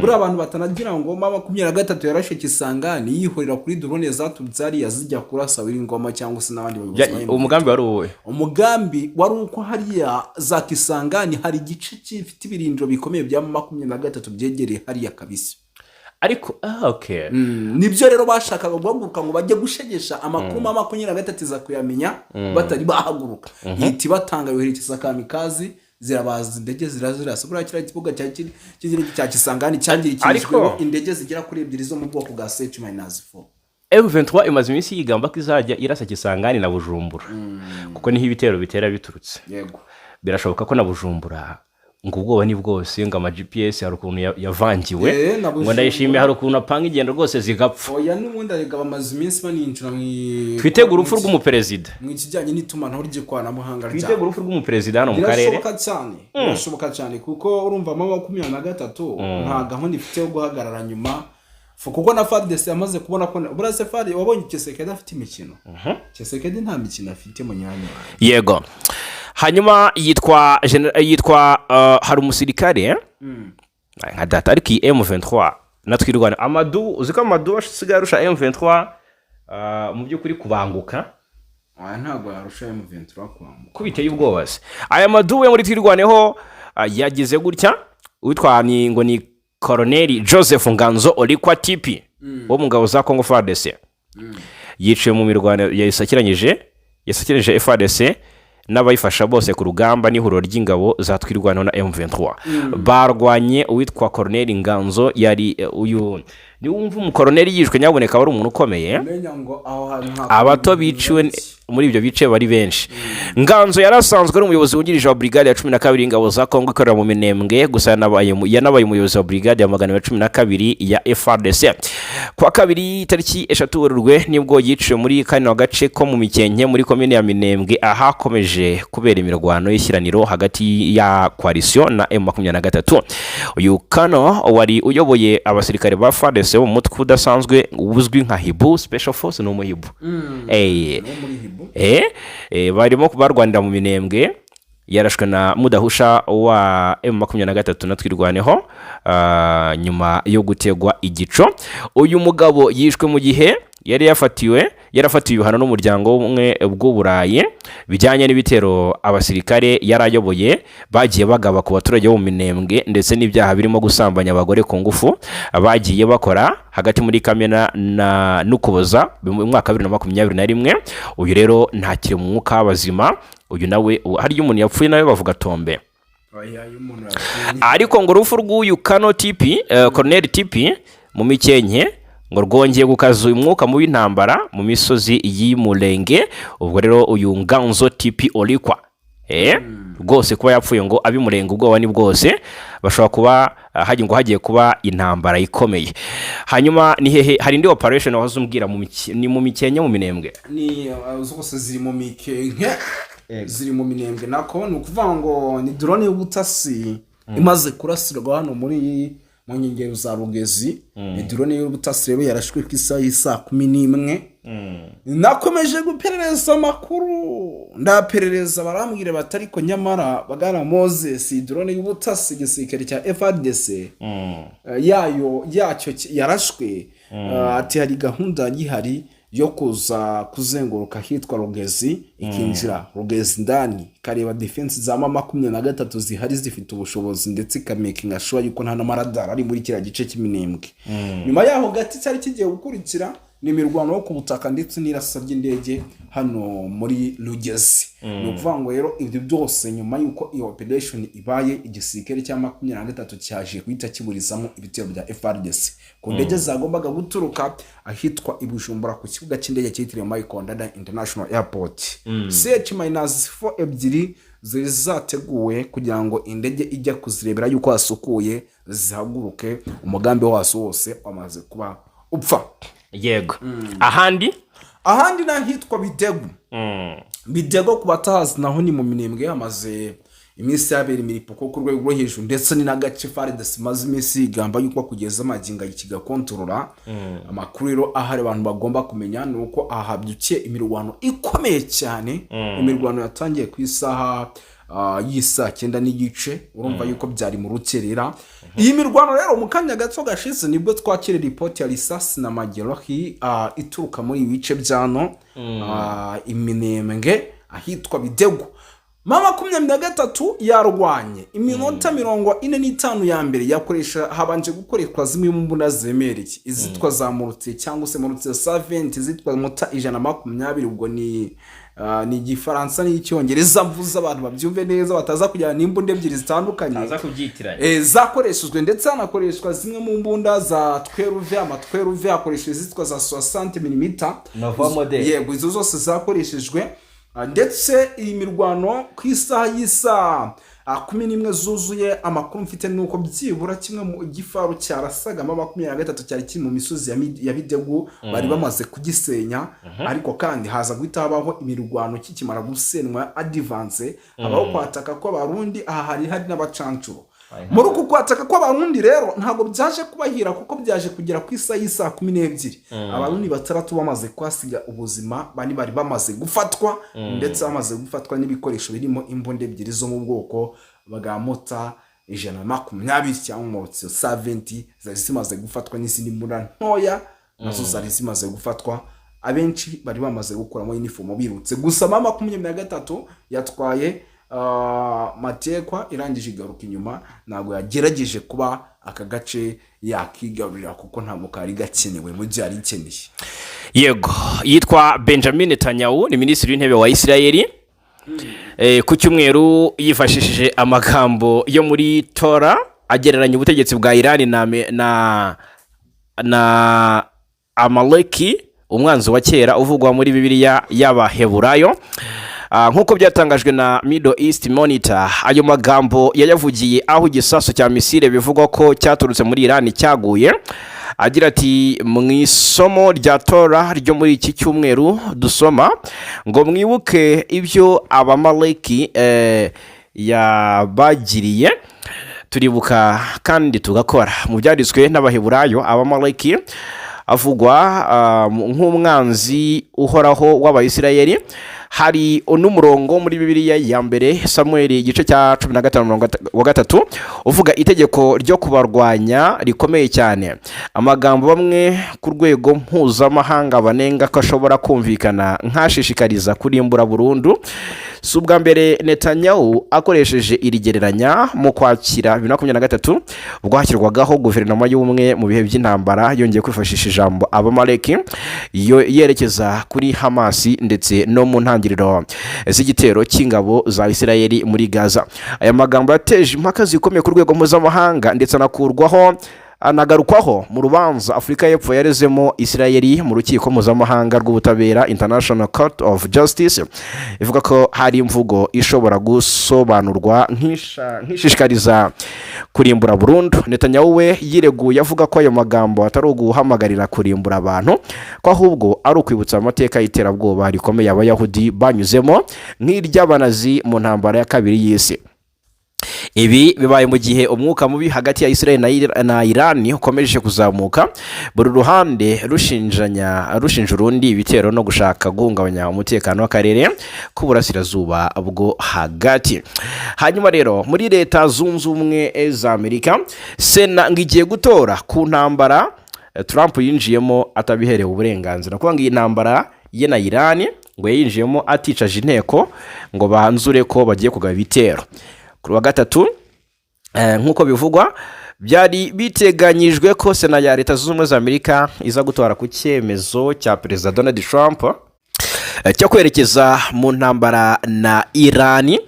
Buri abantu batanagira ngo Mama 23 yarashe Kisangani yihorera kuri drone zaturutse hariya zijya kurasa Wiringoma cyangwa se n'abandi bayobozi. Umugambi wari uwe umugambi wari uko hariya za Kisangani hari igice cy'ifite ibirindiro bikomeye bya 23 byegereye hariya kabisa. Ariko okay nibyo rero bashakaga guhaguruka ngo bajye gushegesha amakuru Mama 23 za kuyamenya batari bahaguruka. Yiti batanga yoherekeza kamikazi zirabaza indege zirazirasa bura kira kibuga cya Kisangani cyangirikijwe indege zigera kuri 2 zo mu bwoko bwa C-4. M23 imaze iminsi yigamba ko izajya irasa Kisangani na Bujumbura kuko niho ibitero bitera biturutse. Yego birashoboka ko na Bujumbura ngo ubwoba ni bwose ngo ama GPS hari ukuntu yavangiwe ngo ndayishimiye hari ukuntu apanga igendo rwose zigapfa. Oya n'ubundi arega bamaze iminsi baninjira twitegura urupfu rw'umuperezida mu kijyanye n'itumanaho ry'ikoranabuhanga rya twitegura urupfu rw'umuperezida hano mu karere. Birashoboka cyane kuko urumva Mama 23 nta gahunda ifite yo guhagarara nyuma kuko na FARDC yamaze kubona ko burase FARDC wabonye Tshisekedi afite imikino. Tshisekedi nta mikino afite mu nyanya. Yego. Hanyuma yitwa hari umusirikare nka data ariko M23 natwirwana Amadou uziko Amadou asigaye arusha M23 mu byukuri kubanguka. Ntabwo yarusha M23 kubanguka kubiteye ubwoba se. Aya Amadou we muri twirwaneho yagize gutya witwa ngo ni Colonel Joseph Nganzo Olikwa Tipi wo mu ngabo za Congo FARDC yiciye mu mirwano yasakiranyije FARDC n'abayifasha bose ku rugamba n'ihuriro ry'ingabo zatwirwana na M23 barwanye uwitwa Colonel Nganzo yari uyu ni wumva umukoloneli yishwe nyaboneka wari umuntu ukomeye. Abato biciwe muri ibyo bice bari benshi. Nganzo yarasanzwe ari umuyobozi wungirije wa brigade ya 12 ingabo za Kongo ikorera mu Minembwe, gusa yanabaye umuyobozi wa brigade ya 112 ya FARDC. Kwa kabiri tariki 3 Werurwe nibwo yiciwe muri kane gace ko mu Mikenke muri commune ya Minembwe ahakomeje kubera imirwano y'ishyiraniro hagati ya coalition na M23. Uyu Kano wari uyoboye abasirikare ba FARDC mu mutwe udasanzwe ubuzwi nka Hibu Special Force no mu Hibu. Barimo kubarwanira mu Minembwe, yarashwe na Mudahusha wa M23 natwirwaneho nyuma yo gutegwa igico. Uyu mugabo yishwe mu gihe yari yarafatiwe ibihano n'umuryango umwe bw'Uburayi bijyanye n'ibitero abasirikare yarayoboye bagiye bagaba ku baturage bo mu Minembwe ndetse n'ibyaha birimo gusambanya abagore ku ngufu bagiye bakora hagati muri Kamena na Nukuboza mu mwaka 2021. Uyu rero ntakiri mu mwuka w'abazima. Uyu nawe hari umuntu yapfuye nawe bavuga Tombe. Ariko ngo urupfu rw'uyu Kano Tipi Colonel Tipi mu Mikenke ngo rwongeye gukaza uyu mwuka mu w'intambara mu misozi y'Imurenge. Ubwo rero uyu Nganzo Tipi Olikwa rwose kuba yapfuye ngo abimurenga ubwoba ni bwose, bashobora kuba hagiye kuba intambara ikomeye. Hanyuma ni hehe hari indi operation wahoze umbwira ni mu Mikenke mu Minembwe? Ni zose ziri mu Mikenke, ziri mu Minembwe. Nako ni ukuvuga ngo ni drone y'ubutasi imaze kurasirwa hano muri mu nkengero za Rugezi. Ni drone y'ubutasi rero yarashwe ku isaha y'isa 11. Nakomeje guperereza amakuru, ndaperereza barambwira batari ko nyamara bagana Moses drone y'ubutasi igisirikare cya FARDC yacyo yarashwe. Ati hari gahunda gihari yo kuzenguruka hitwa Rugezi, ikinjira Rugezi ndani kareba defense za M23 zihari zifite ubushobozi, ndetse ikamakinga sure yuko nta n'amaradar ari muri kira gice cy'Iminembwe. Nyuma yaho gati cyari kigiye gukurikira ni imirwano yo ku butaka ndetse n'irasa ry'indege hano muri Rugezi. No kuvuga ngo rero ibyo byose nyuma yuko iyo operation ibaye, igisirikare cya 23 cyaje guhita kiburizamo ibitero bya FARDC ku ndege zagombaga guturuka ahitwa Ibujumbura ku kibuga cy'indege cyitiriwe Michael Ndadaye International Airport. CH-4 ebyiri zateguwe kugira ngo indege ijya kuzirebera yuko hasukuye zihaguruke, umugambi wazo wose wamaze kuba upfa. Yego. Ahandi nahitwa Bidego. Bidego kubatahazi naho ni mu Minembwe, hamaze iminsi yabera imiripoko ku rwego rwo hejuru, ndetse ni n'agace FARDC maze iminsi igamba yuko kugeza amaginga yikigakontorora. Amakuru rero ahari abantu bagomba kumenya ni uko ahabyukiye imirwano ikomeye cyane. Imirwano yatangiye ku isaha y'isa 9 n'igice, urumva yuko byari mu rukerera. Iyi mirwano rero mu kanya gato gashize nibwo twakire report ya risasi na magerohi ituruka muri ibice byano Iminembwe ahitwa Bidego. M23 yarwanye iminota 45 ya mbere yakoresha habanje gukorekwa zimwe mu mbunda zemereye izitwa za Morute cyangwa se Morute 70 zitwa mota 120. Ubwo ni Igifaransa n'Icyongereza mvuza abantu babyumve neza bataza kujyana n'imbunda ebyiri zitandukanye, taza kubyitiranya. Zakoreshejwe ndetse hanakoreshwa zimwe mu mbunda za tweruve, amatweruve akoresheje zitwa za 60 mm Nova model. Yego, izo zose zakoreshejwe. Ndetse iyi mirwano ku isaha y'isa 11 zuzuye, amakuru mfite nuko byibura kimwe mu gifaru cyarasaga M23 cyari kiri mu misozi ya Bidego, bari bamaze kugisenya. Ariko kandi haza guhita habaho imirwano kikimara gusenwa advance, habaho kwataka ko Abarundi hari n'abacancuro. Muri uku kwataka ko Abarundi rero ntago byaje kubahira kuko byaje kugera ku isa y'isa 12. Abarundi batandatu bamaze kwasiga ubuzima, bari bamaze gufatwa, ndetse bamaze gufatwa n'ibikoresho birimo imbunda ebyiri zo mu bwoko bwa mota 120 cyangwa Morute 70 zari zimaze gufatwa, n'izindi mbunda ntoya nazo zari zimaze gufatwa. Abenshi bari bamaze gukuramo uniform birutse. Gusa M23 yatwaye matekwa irangije igaruka inyuma, ntabwo yagerageje kuba aka gace yakigarurira kuko ntabwo kari gakenewe mu gihe ari ikeneye. Yego, yitwa Benjamin Netanyahu, ni minisitiri w'intebe wa Isirayeli. Ku cyumweru yifashishije amagambo yo muri Tora agereranya ubutegetsi bwa Iran na Amaleki, umwanzi wa kera uvugwa muri Bibiliya y'Abaheburayo. Nkuko byatangajwe na Middle East Monitor, ayo magambo yayavugiye aho igisasu cya misile bivugwa ko cyaturutse muri Iran cyaguye. Agira ati mu isomo rya Tora ryo muri iki cyumweru dusoma ngo mwibuke ibyo Abamaleki yabagiriye, turibuka kandi tugakora. Mu byanditswe n'Abaheburayo, Abamaleki avugwa nk'umwanzi uhoraho w'Abayisirayeli. Hari n'umurongo muri Bibiliya ya mbere Samuel igice cya 15:3 uvuga itegeko ryo kubarwanya rikomeye cyane. Amagambo bamwe ku rwego mpuzamahanga banenga ko ashobora kumvikana nkashishikariza kurimbura burundu. Si ubwa mbere Netanyahu akoresheje irigereranya mu kwakira 2023 ubwo hashyirwagaho guverinoma y'ubumwe mu bihe by'intambara, yongeye kwifashisha ijambo Abamaleki yerekeza kuri Hamas ndetse no mu ntangiriro z'igitero cy'ingabo za Isirayeli muri Gaza. Aya magambo yateje impaka zikomeye ku rwego mpuzamahanga ndetse anakurwaho anagarukwaho mu rubanza Afurika y'Epfo yarezemo Isirayeli mu rukiko mpuzamahanga rw'ubutabera International Court of Justice, ivuga ko hari imvugo ishobora gusobanurwa nk'ishishikariza kurimbura burundu. Netanyahu we yireguye avuga ko ayo magambo atari uguhamagarira kurimbura abantu, ko ahubwo ari ukwibutsa amateka y'iterabwoba rikomeye abayahudi banyuzemo nk'iry'abanazi mu ntambara ya kabiri y'isi. Ibi bibaye mu gihe umwuka mubi hagati ya Israel na Iran ukomeje kuzamuka, buri ruhande rushinja urundi ibitero no gushaka guhungabanya umutekano w'akarere k'uburasirazuba bwo hagati. Hanyuma rero muri Leta Zunze Ubumwe za Amerika, Sena ngigiye gutora ku ntambara Trump yinjiyemo atabiherewe uburenganzira. Kuko iyi ntambara ye na Iran ngo yinjiyemo aticaje inteko ngo bahanzure ko bagiye kugaba ibitero. Kuri wa gatatu nk'uko bivugwa, byari biteganyijwe ko Sena ya Leta Zunze Ubumwe za Amerika iza gutora ku cyemezo cya Perezida Donald Trump cyo kwerekeza mu ntambara na Iran.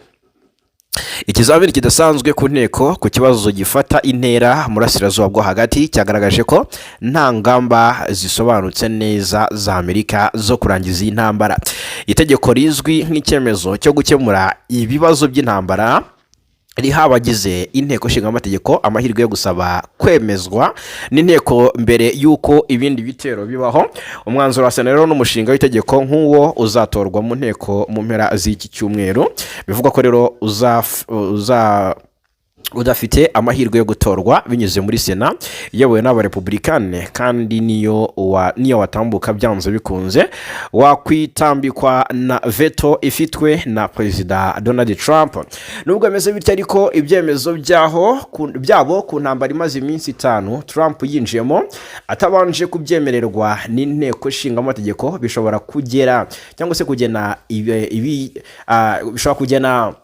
Ikizamini kidasanzwe ku nteko ku kibazo gifata intera mu burasirazuba bwo hagati cyagaragaje ko nta ngamba zisobanutse neza za Amerika zo kurangiza iyi ntambara. Itegeko rizwi nk'icyemezo cyo gukemura ibibazo by'intambara riha abagize inteko nshinga amategeko amahirwe yo gusaba kwemezwa n'inteko mbere y'uko ibindi bitero bibaho. Umwanzuro wa Sena rero n'umushinga w'itegeko nk'uwo uzatorwa mu nteko mu mpera z'iki cyumweru. Bivuga ko rero udafite amahirwe yo gutorwa binyuze muri Sena iyobowe n'abarepublikane, kandi niyo watambuka byanze bikunze wakwitambikwa na veto ifitwe na Perezida Donald Trump. Nubwo ameze bityo ariko ibyemezo byabo ku ntambara imaze iminsi 5 Trump yinjiyemo atabanje kubyemererwa n'inteko nshinga amategeko bishobora kugera cyangwa se kugena bishobora kugena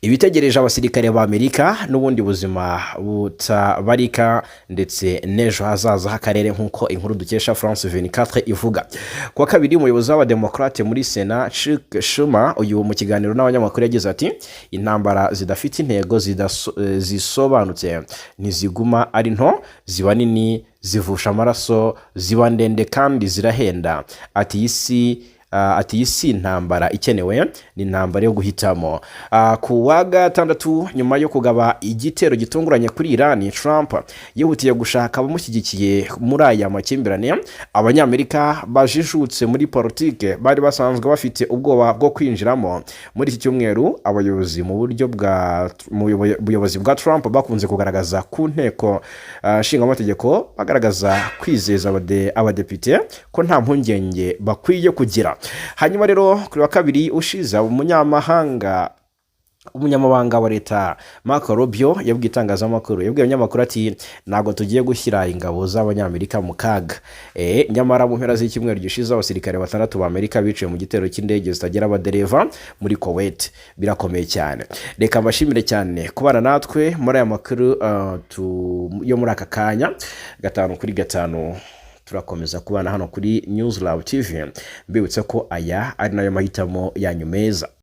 ibitegereje abasirikare ba Amerika n'ubundi buzima butabarika ndetse n'ejo hazaza h'akarere, nk'uko inkuru dukesha France 24 ivuga. Kuwa kabiri umuyobozi w'abademokrate muri Sena Chuck Schumer uyu mu kiganiro n'abanyamakuru yagize ati intambara zidafite intego zisobanutse ntiziguma ari nto, ziba nini, zivusha amaraso, ziba ndende kandi zirahenda. Ati isi intambara ikenewe ni intambara yo guhitamo. Ku wa gatandatu nyuma yo kugaba igitero gitunguranye kuri Iran, Trump yihutiye gushaka abamushyigikiye muri aya makimbirane. Abanyamerika bajijutse muri politike bari basanzwe bafite ubwoba bwo kwinjiramo muri iki cyumweru. Abayobozi buyobozi bwa Trump bakunze kugaragaza ku nteko nshinga amategeko bagaragaza kwizeza abadepite ko nta mpungenge bakwiye kugira. Hanyuma rero kuri wa kabiri ushize umunyamabanga wa leta Marco Rubio yabwiye itangazamakuru abanyamakuru ati ntago tugiye gushyira ingabo z'abanyamerika mu kaga. Nyamara mu mpera z'icyumweru gishize abasirikare 6 b'Amerika biciye mu gitero cy'indege zitagira abadereva muri Kuwait. Birakomeye cyane. Reka mbashimire cyane kubana natwe muri aya makuru yo muri aka kanya 5 turakomeza kubana hano kuri News Lab TV. Mbibutse ko aya ari nayo mahitamo yanyu meza.